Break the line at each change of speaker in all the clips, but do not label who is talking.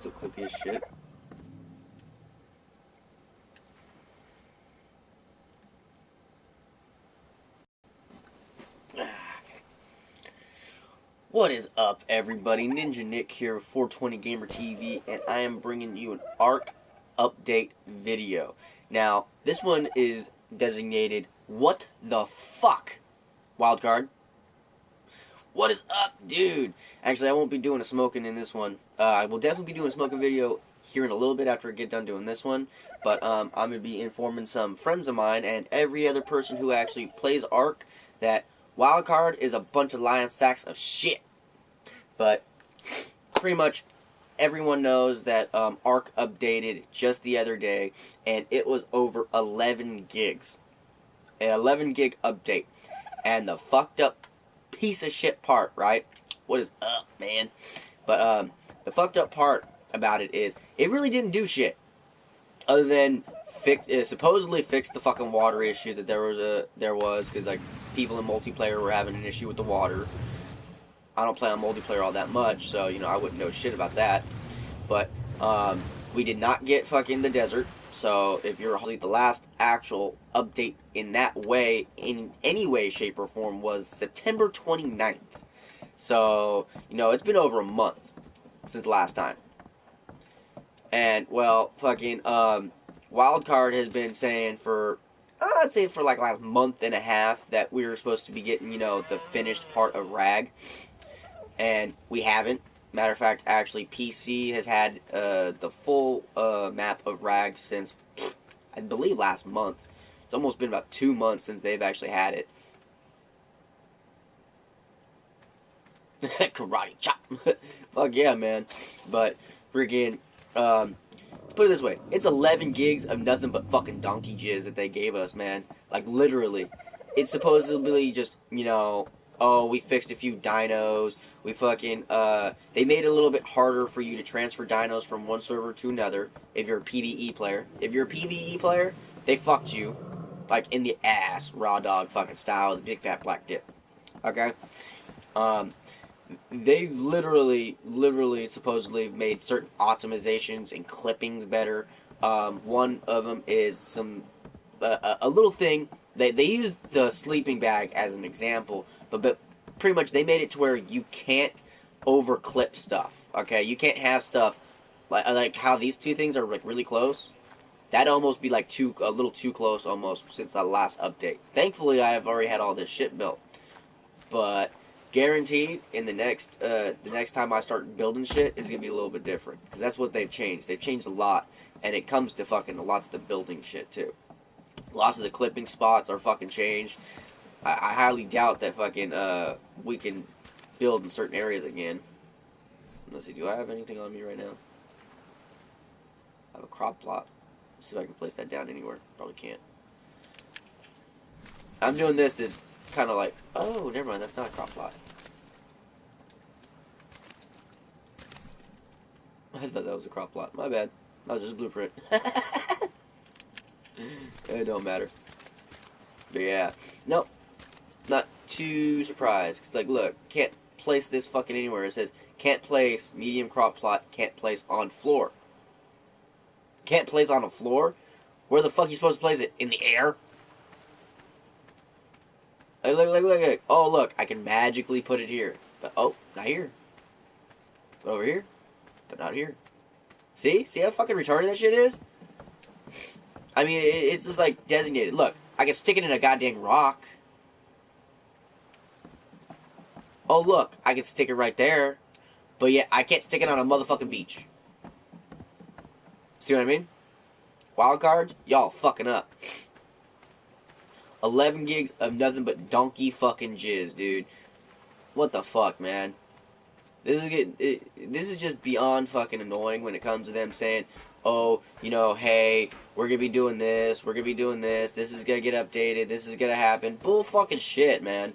Still clippy as shit. What is up, everybody? Ninja Nick here with 420 Gamer TV, and I am bringing you an ARC update video. Now, this one is designated "What the fuck?" Wildcard. What is up, dude? Actually, I won't be doing a smoking in this one. I will definitely be doing a smoking video here in a little bit after I get done doing this one. But I'm going to be informing some friends of mine and every other person who actually plays ARC that Wildcard is a bunch of lying sacks of shit. But pretty much everyone knows that ARC updated just the other day, and it was over 11 gigs. An 11 gig update. And the fucked up piece of shit part, right? What is up, man? But the fucked up part about it is it really didn't do shit other than supposedly fix the fucking water issue that there was because like people in multiplayer were having an issue with the water. I don't play on multiplayer all that much, so you know I wouldn't know shit about that. But we did not get fucking the desert. So if you're the last actual update in that way, in any way, shape, or form, was September 29th. So, you know, it's been over a month since last time. And, well, fucking, Wildcard has been saying for, I'd say for like a month and a half that we were supposed to be getting, you know, the finished part of RAG. And we haven't. Matter of fact, actually, PC has had the full map of RAG since, I believe, last month. It's almost been about 2 months since they've actually had it. Karate chop. Fuck yeah, man. But, freaking, put it this way. It's 11 gigs of nothing but fucking donkey jizz that they gave us, man. Like, literally. It's supposedly just, you know, oh, we fixed a few dinos. We fucking, they made it a little bit harder for you to transfer dinos from one server to another if you're a PvE player. If you're a PvE player, they fucked you, like, in the ass, raw dog fucking style, the big fat black dip. Okay? They literally, supposedly made certain optimizations and clippings better. One of them is some, a little thing. They used the sleeping bag as an example, but pretty much they made it to where you can't overclip stuff. Okay, you can't have stuff like how these two things are like really close. That'd almost be like a little too close almost since the last update. Thankfully, I have already had all this shit built, but guaranteed in the next time I start building shit, it's gonna be a little bit different because that's what they've changed. They've changed a lot, and it comes to fucking lots of the building shit too. Lots of the clipping spots are fucking changed. I highly doubt that fucking we can build in certain areas again. Let's see, do I have anything on me right now? I have a crop plot. Let's see if I can place that down anywhere. Probably can't. I'm doing this to kind of like, oh, never mind, that's not a crop plot. I thought that was a crop plot. My bad. That was just a blueprint. It don't matter. But yeah. Nope. Not too surprised. Because, like, look, can't place this fucking anywhere. It says, can't place medium crop plot, can't place on floor. Can't place on a floor? Where the fuck are you supposed to place it? In the air? Like, look. Oh, look, I can magically put it here. But, oh, not here. But over here. But not here. See? See how fucking retarded that shit is? I mean, it's just like designated. Look, I can stick it in a goddamn rock. Oh, look, I can stick it right there. But yeah, I can't stick it on a motherfucking beach. See what I mean? Wildcard, y'all fucking up. 11 gigs of nothing but donkey fucking jizz, dude. What the fuck, man? This is just beyond fucking annoying when it comes to them saying, oh, you know, hey, we're gonna be doing this, we're gonna be doing this is gonna get updated, this is gonna happen. Bull fucking shit, man.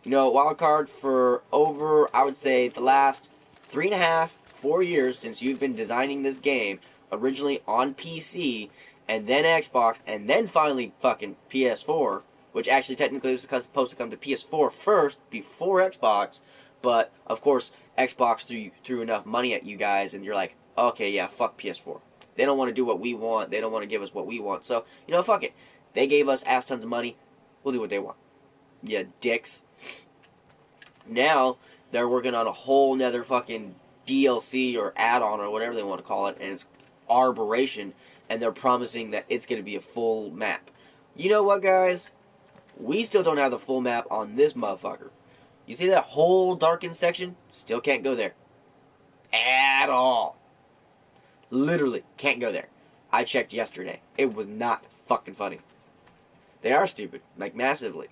You know, Wildcard, for over, I would say, the last 3.5, 4 years since you've been designing this game, originally on PC, and then Xbox, and then finally fucking PS4, which actually technically is supposed to come to PS4 first, before Xbox, But of course, Xbox threw enough money at you guys, and you're like, okay, yeah, fuck PS4. They don't want to do what we want. They don't want to give us what we want. So fuck it. They gave us ass tons of money. We'll do what they want. Yeah, dicks. Now they're working on a whole nother fucking DLC or add-on or whatever they want to call it, and it's Arboration, and they're promising that it's going to be a full map. You know what, guys? We still don't have the full map on this motherfucker. You see that whole darkened section? Still can't go there. At all. Literally, can't go there. I checked yesterday. It was not fucking funny. They are stupid, like massively.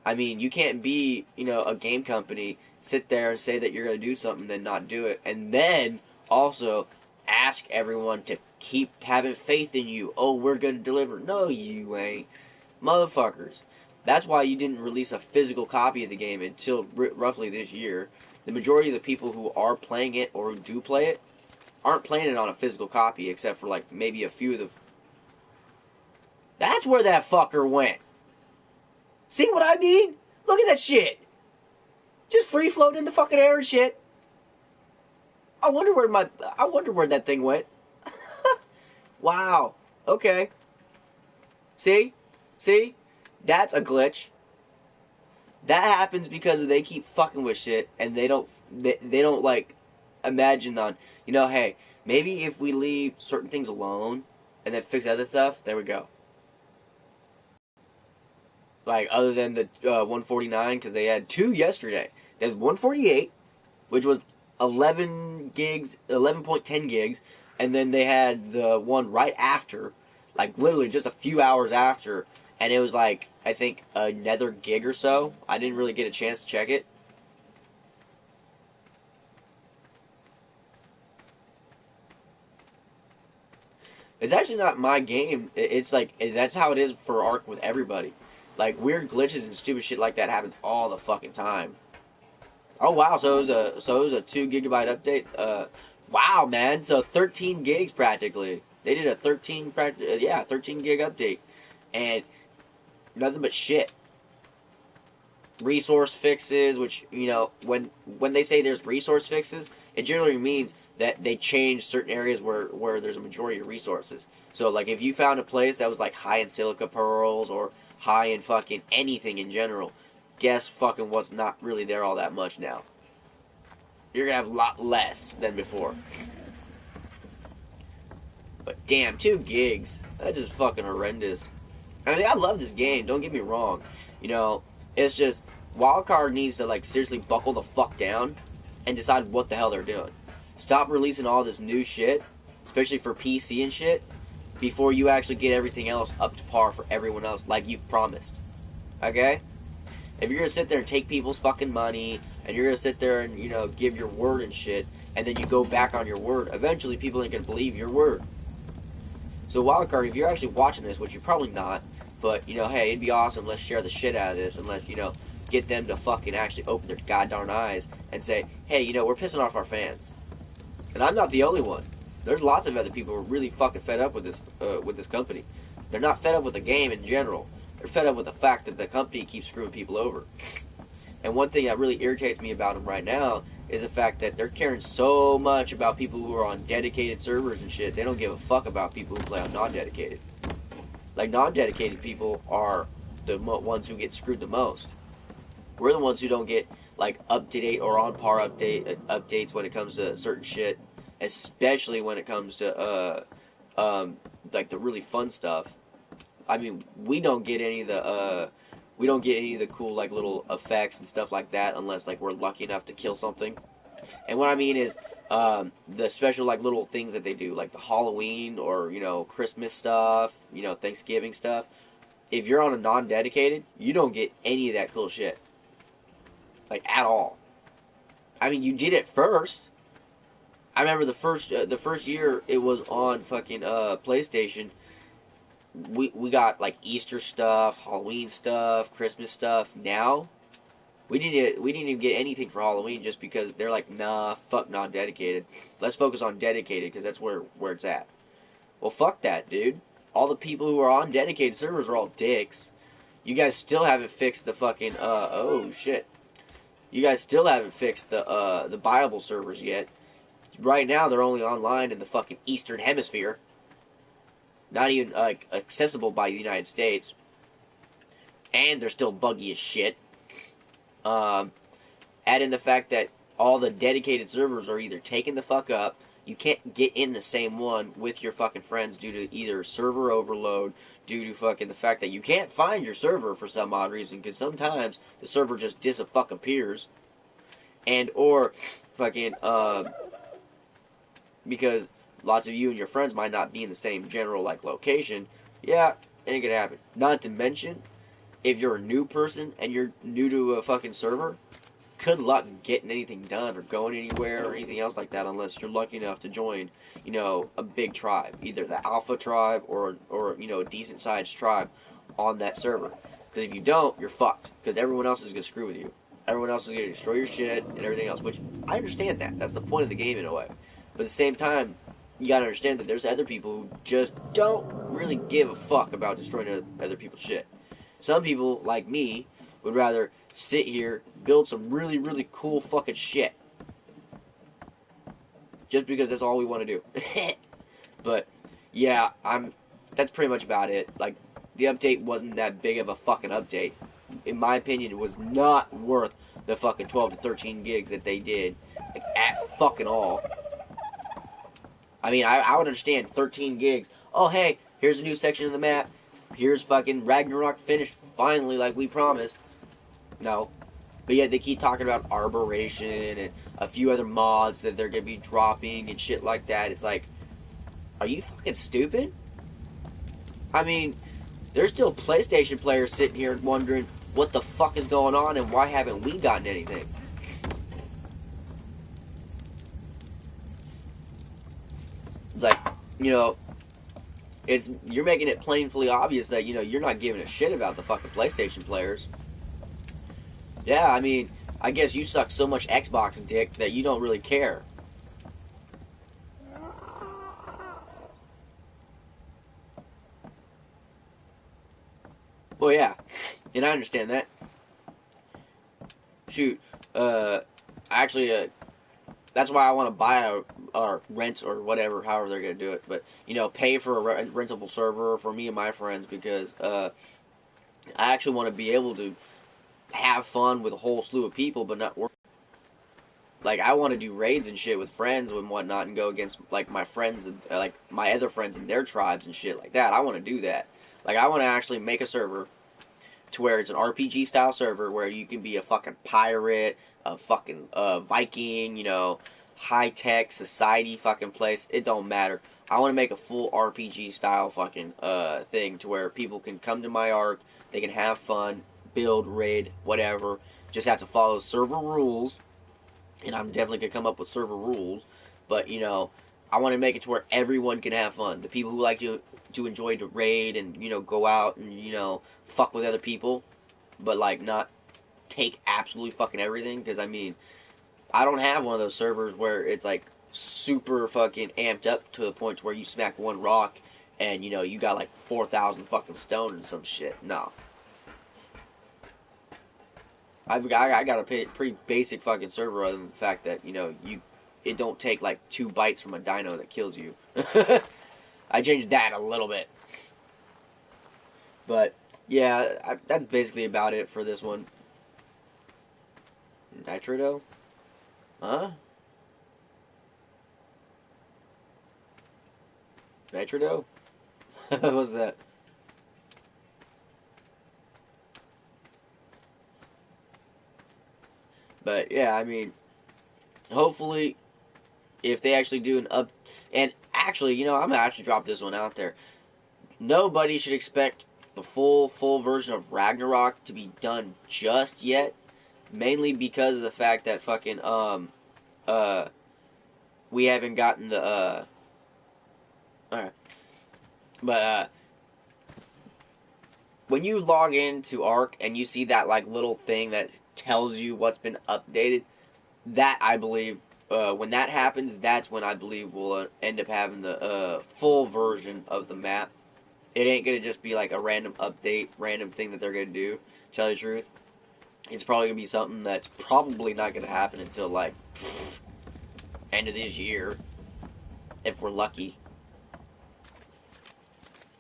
I mean, you can't be, a game company, sit there and say that you're going to do something, then not do it, and then also ask everyone to keep having faith in you. Oh, we're going to deliver. No, you ain't. Motherfuckers. That's why you didn't release a physical copy of the game until roughly this year. The majority of the people who are playing it or who do play it aren't playing it on a physical copy, except for like maybe a few of the... That's where that fucker went. See what I mean? Look at that shit. Just free floating in the fucking air and shit. I wonder where that thing went. Wow. Okay. See? That's a glitch. That happens because they keep fucking with shit, and they don't like imagine on, hey, maybe if we leave certain things alone and then fix other stuff, there we go. Like, other than the 149, because they had two yesterday. There's 148, which was 11 gigs, 11.10 gigs, and then they had the one right after, like literally just a few hours after, and it was like, I think, another gig or so. I didn't really get a chance to check it. It's actually not my game. It's like, that's how it is for Ark with everybody. Like, weird glitches and stupid shit like that happens all the fucking time. Oh wow, so it was a 2 gigabyte update. Wow, man, so 13 gigs practically. They did a 13 gig update, and nothing but shit. Resource fixes, which when they say there's resource fixes, it generally means that they change certain areas where there's a majority of resources. So like if you found a place that was like high in silica pearls or high in fucking anything in general, guess fucking what's not really there all that much now. You're gonna have a lot less than before. But damn, 2 gigs. That's just fucking horrendous. I mean, I love this game, don't get me wrong. It's just wildcard needs to like seriously buckle the fuck down and decide what the hell they're doing. Stop releasing all this new shit, especially for PC and shit, before you actually get everything else up to par for everyone else like you've promised. Okay? If you're gonna sit there and take people's fucking money, and you're gonna sit there and, give your word and shit, and then you go back on your word, eventually people ain't gonna believe your word. So wildcard, if you're actually watching this, which you're probably not, but, hey, it'd be awesome, let's share the shit out of this, and let's, get them to fucking actually open their goddamn eyes and say, hey, we're pissing off our fans. And I'm not the only one. There's lots of other people who are really fucking fed up with this company. They're not fed up with the game in general. They're fed up with the fact that the company keeps screwing people over. And one thing that really irritates me about them right now is the fact that they're caring so much about people who are on dedicated servers and shit. They don't give a fuck about people who play on non-dedicated. Like, non-dedicated people are the ones who get screwed the most. We're the ones who don't get, like, up-to-date or on-par updates when it comes to certain shit. Especially when it comes to, like, the really fun stuff. I mean, we don't get any of the cool, like, little effects and stuff like that unless, like, we're lucky enough to kill something. And what I mean is, the special, like, little things that they do, like the Halloween or, Christmas stuff, Thanksgiving stuff. If you're on a non-dedicated, you don't get any of that cool shit. Like, at all. I mean, you did it first. I remember the first year it was on fucking, PlayStation. We got, like, Easter stuff, Halloween stuff, Christmas stuff. Now, we didn't even get anything for Halloween just because they're like, nah, fuck non-dedicated. Let's focus on dedicated because that's where it's at. Well, fuck that, dude. All the people who are on dedicated servers are all dicks. You guys still haven't fixed the fucking, oh, shit. You guys still haven't fixed the buyable servers yet. Right now, they're only online in the fucking Eastern Hemisphere. Not even like accessible by the United States, and they're still buggy as shit. Add in the fact that all the dedicated servers are either taken the fuck up. You can't get in the same one with your fucking friends due to either server overload, due to fucking the fact that you can't find your server for some odd reason, because sometimes the server just dis-fucking-appears, and or fucking because lots of you and your friends might not be in the same general like location. Yeah, it ain't gonna happen. Not to mention, if you're a new person and you're new to a fucking server, good luck getting anything done or going anywhere or anything else like that unless you're lucky enough to join, a big tribe, either the alpha tribe or a decent sized tribe on that server. Because if you don't, you're fucked. Because everyone else is gonna screw with you. Everyone else is gonna destroy your shit and everything else. Which I understand that. That's the point of the game in a way. But at the same time, you gotta understand that there's other people who just don't really give a fuck about destroying other people's shit. Some people, like me, would rather sit here, build some really, really cool fucking shit. Just because that's all we want to do. But, yeah, that's pretty much about it. Like, the update wasn't that big of a fucking update. In my opinion, it was not worth the fucking 12 to 13 gigs that they did. Like, at fucking all. I mean, I would understand 13 gigs. Oh, hey, here's a new section of the map. Here's fucking Ragnarok finished finally like we promised. No. But yet they keep talking about Arboration and a few other mods that they're going to be dropping and shit like that. It's like, are you fucking stupid? I mean, there's still PlayStation players sitting here wondering what the fuck is going on and why haven't we gotten anything? It's like, you're making it plainly obvious that, you're not giving a shit about the fucking PlayStation players. Yeah, I mean, I guess you suck so much Xbox dick that you don't really care. Well, yeah, and I understand that. Shoot, actually, that's why I want to buy or rent or whatever, however they're going to do it. But, pay for a rentable server for me and my friends because I actually want to be able to have fun with a whole slew of people, but not work. Like, I want to do raids and shit with friends and whatnot and go against, like, my friends, like, my other friends and their tribes and shit like that. I want to do that. Like, I want to actually make a server to where it's an RPG style server where you can be a fucking pirate, a fucking Viking, high tech society fucking place. It don't matter. I want to make a full RPG style fucking thing to where people can come to my arc, they can have fun, build, raid, whatever. Just have to follow server rules, and I'm definitely gonna come up with server rules. But I want to make it to where everyone can have fun. The people who like to enjoy to raid and go out and fuck with other people, but like not take absolutely fucking everything. Because I mean, I don't have one of those servers where it's like super fucking amped up to the point where you smack one rock and you got like 4,000 fucking stone and some shit. No. I got a pretty basic fucking server other than the fact that it don't take like 2 bites from a dino that kills you. I changed that a little bit. But yeah, that's basically about it for this one. Nitrodo? Huh? Nitrodo? What was that? But yeah, I mean, hopefully, if they actually do an up, and actually, I'm gonna actually drop this one out there. Nobody should expect the full version of Ragnarok to be done just yet, mainly because of the fact that fucking we haven't gotten the alright. But when you log into Arc and you see that like little thing that tells you what's been updated, that I believe when that happens, that's when I believe we'll end up having the full version of the map. It ain't gonna just be like a random update, random thing that they're gonna do. To tell you the truth, It's probably gonna be something that's probably not gonna happen until like end of this year, if we're lucky.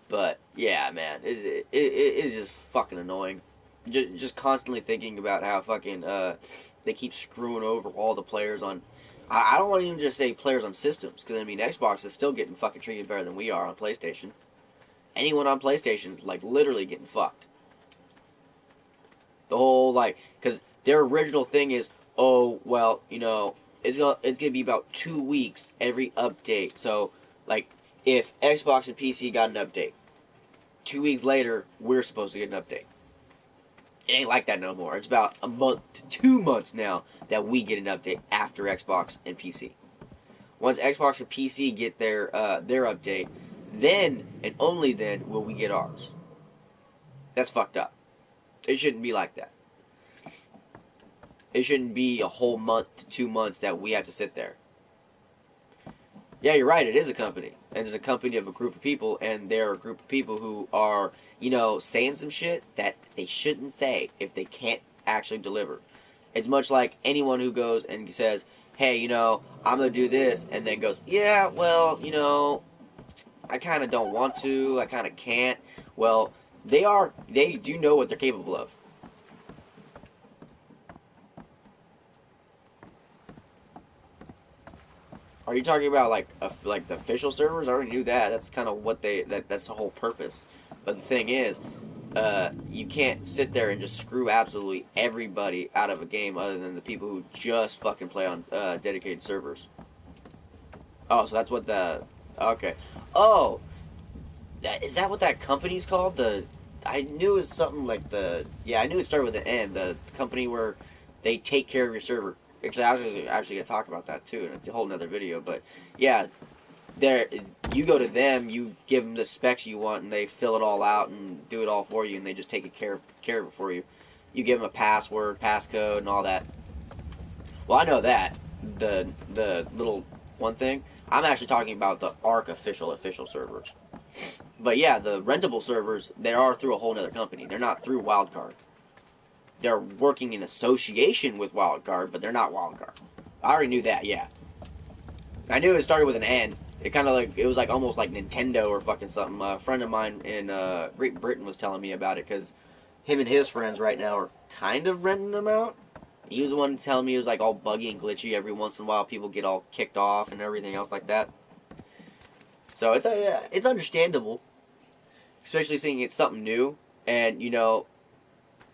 But yeah, man, it is just fucking annoying. Just constantly thinking about how fucking they keep screwing over all the players on. I don't want to even just say players on systems, because I mean Xbox is still getting fucking treated better than we are on PlayStation. Anyone on PlayStation is like literally getting fucked. The whole like, because their original thing is, oh well, it's gonna be about 2 weeks every update. So like, if Xbox and PC got an update, 2 weeks later we're supposed to get an update. It ain't like that no more. It's about a month to 2 months now that we get an update after Xbox and PC. Once Xbox and PC get their update, then and only then will we get ours. That's fucked up. It shouldn't be like that. It shouldn't be a whole month to 2 months that we have to sit there. Yeah, you're right. It is a company. And it's a company of a group of people, and they're a group of people who are, saying some shit that they shouldn't say if they can't actually deliver. It's much like anyone who goes and says, hey, I'm going to do this, and then goes, yeah, well, I kind of don't want to, I kind of can't. Well, they do know what they're capable of. Are you talking about like the official servers? I already knew that. That's kind of what that's the whole purpose. But the thing is, you can't sit there and just screw absolutely everybody out of a game other than the people who just fucking play on dedicated servers. Oh, so that's what the okay. Oh, is that what that company's called? I knew it was something like I knew it started with an N. The company where they take care of your server. Actually, I was actually gonna talk about that too in a whole nother video. But yeah, you go to them, you give them the specs you want, and they fill it all out and do it all for you, and they just take care of it for you. You give them a password, passcode, and all that. Well, I know that the little one thing. I'm actually talking about the Arc official servers. But yeah, the Rentable servers, they are through a whole other company. They're not through wildcard. They're working in association with wildcard, but they're not wildcard. I already knew that, yeah. I knew it started with an N. It was like almost like Nintendo or fucking something. A friend of mine in Great Britain was telling me about it, because him and his friends right now are kind of renting them out. He was the one telling me it was like all buggy and glitchy every once in a while. People get all kicked off and everything else like that. So it's understandable, especially seeing it's something new, and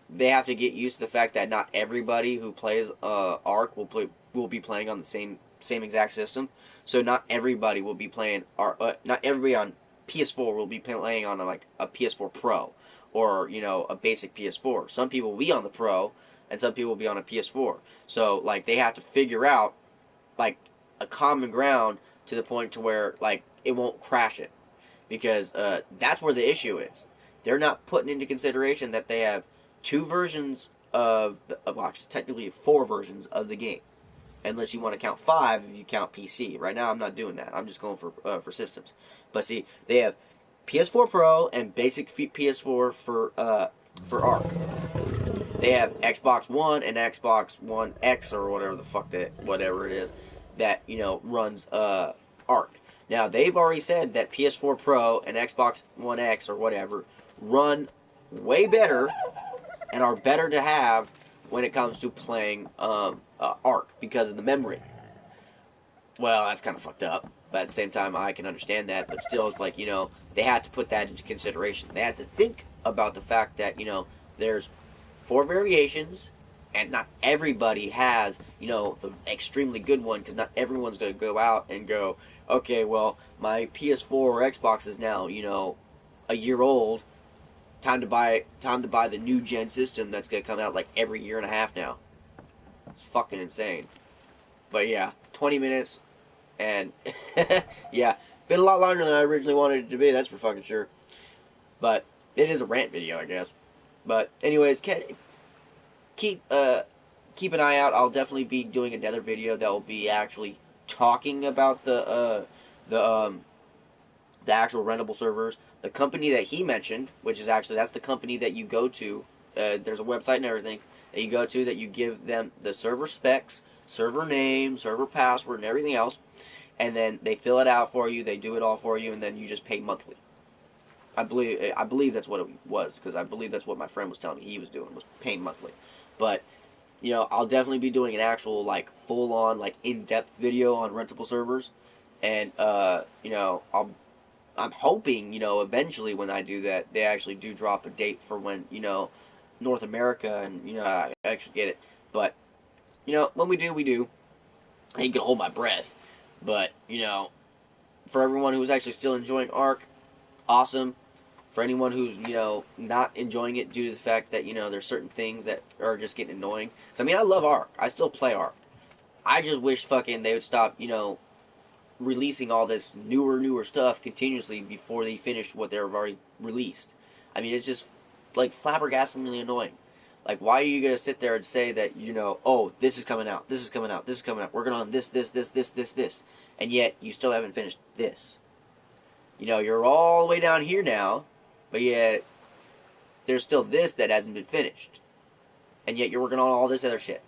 they have to get used to the fact that not everybody who plays Arc will be playing on the same exact system. So not everybody will be playing Arc. Not everybody on PS4 will be playing on a PS4 Pro or a basic PS4. Some people will be on the Pro, and some people will be on a PS4. So like they have to figure out like a common ground to the point to where like it won't crash it, because that's where the issue is. They're not putting into consideration that they have two versions actually technically four versions of the game, unless you want to count five if you count PC. Right now I'm not doing that. I'm just going for systems. But see, they have PS4 Pro and basic PS4 for Arc. They have Xbox One and Xbox One X or whatever it is that runs Arc. Now they've already said that PS4 Pro and Xbox One X or whatever run way better and are better to have when it comes to playing Arc because of the memory. Well, that's kind of fucked up. But at the same time, I can understand that. But still, it's like, they had to put that into consideration. They had to think about the fact that, there's four variations, and not everybody has, the extremely good one, because not everyone's going to go out and go, okay, well, my PS4 or Xbox is now, a year old. Time to buy the new gen system that's going to come out like every year and a half now. It's fucking insane. But yeah, 20 minutes. And yeah, been a lot longer than I originally wanted it to be, that's for fucking sure. But it is a rant video, I guess. But anyways, keep an eye out. I'll definitely be doing another video that will be actually talking about the actual Rentable servers. The company that he mentioned, which is that's the company that you go to. There's a website and everything. that you go to, that you give them the server specs, server name, server password, and everything else, and then they fill it out for you, they do it all for you, and then you just pay monthly. I believe that's what it was, because I believe that's what my friend was telling me he was doing, was paying monthly. But you know, I'll definitely be doing an actual, like, full-on, like, in-depth video on rentable servers, and you know, I'm hoping, you know, eventually when I do that, they actually do drop a date for when, you know, North America and, you know, I actually get it. But, you know, when we do, we do. I ain't gonna hold my breath. But, you know, for everyone who's actually still enjoying Ark, awesome. For anyone who's, you know, not enjoying it due to the fact that, you know, there's certain things that are just getting annoying. Because, I mean, I love Ark. I still play Ark. I just wish fucking they would stop, you know, releasing all this newer stuff continuously before they finish what they've already released. I mean, it's just, like, flabbergastingly annoying. Like, why are you going to sit there and say that, you know, oh, this is coming out, this is coming out, this is coming out, working on this, and yet you still haven't finished this. You know, you're all the way down here now, but yet there's still this that hasn't been finished. And yet you're working on all this other shit.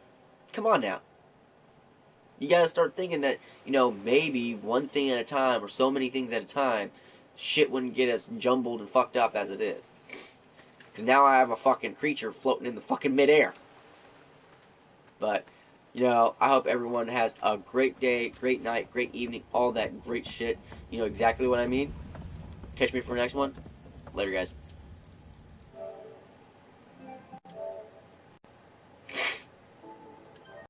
Come on now. You gotta start thinking that, you know, maybe one thing at a time, or so many things at a time, shit wouldn't get as jumbled and fucked up as it is. Because now I have a fucking creature floating in the fucking midair. But, you know, I hope everyone has a great day, great night, great evening, all that great shit. You know exactly what I mean. Catch me for the next one. Later, guys.